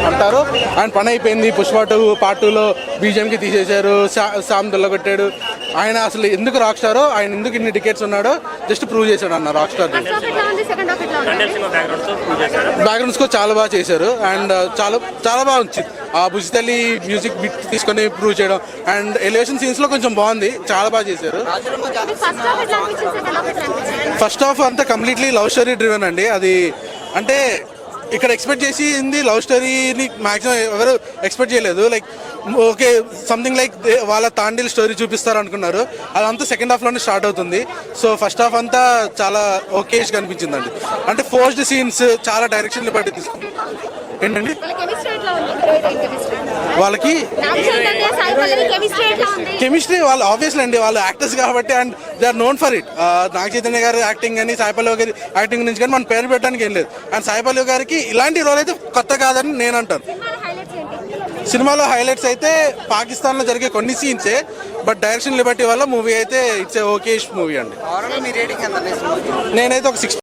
అంటారు. ఆయన పని అయిపోయింది. పుష్ప 2 పార్ట్ 2లో బీజిఎంకి తీసేశారు, సామ్ దొల్లగొట్టాడు. ఆయన అసలు ఎందుకు రాక్ స్టారో, ఆయన ఎందుకు ఇన్ని టికెట్స్ ఉన్నాడో జస్ట్ ప్రూవ్ చేశాడు అన్న రాక్ స్టార్. బ్యాక్గ్రౌండ్ స్కోర్ చాలా బాగా చేశారు అండ్ చాలా చాలా బాగా వచ్చింది. ఆ బుజ్జితల్లి మ్యూజిక్ బిట్ తీసుకొని ప్రూవ్ చేయడం అండ్ ఎలివేషన్ సీన్స్ లో కొంచెం బాగుంది, చాలా బాగా చేశారు. ఫస్ట్ హాఫ్ అంతా కంప్లీట్లీ లవ్ స్టోరీ డ్రివెన్ అండి. అది అంటే ఇక్కడ ఎక్స్పెక్ట్ చేసింది లవ్ స్టోరీని మ్యాక్సిమం ఎవరు ఎక్స్పెక్ట్ చేయలేదు. లైక్ ఓకే సంథింగ్ లైక్ వాళ్ళ తాండిల్ స్టోరీ చూపిస్తారు అనుకున్నారు, అదంతా సెకండ్ హాఫ్లోనే స్టార్ట్ అవుతుంది. సో ఫస్ట్ హాఫ్ అంతా చాలా ఓకేష్గా అనిపించిందండి. అంటే ఫోర్స్డ్ సీన్స్ చాలా డైరెక్షన్లు బట్టి తీసుకుంది. ఏంటండి వాళ్ళకి కెమిస్ట్రీ, వాళ్ళు ఆబ్వియస్లీ అండి వాళ్ళు యాక్టర్స్ కాబట్టి and they are known for it. Naga Chaitanya గారి యాక్టింగ్ కానీ సాయి పల్లవి గారి యాక్టింగ్ నుంచి కానీ మనం పేరు పెట్టడానికి ఏం లేదు. అండ్ సాయి పల్లవి గారికి ఇలాంటి రోల్ అయితే కొత్త కాదని నేను అంటాను. సినిమాలో హైలైట్స్ అయితే పాకిస్తాన్లో జరిగే కొన్ని సీన్సే, బట్ డైరెక్షన్ లిబర్టీ వల్ల మూవీ అయితే ఇట్స్ ఏ ఓకేష్ మూవీ అండి. నేనైతే ఒక 6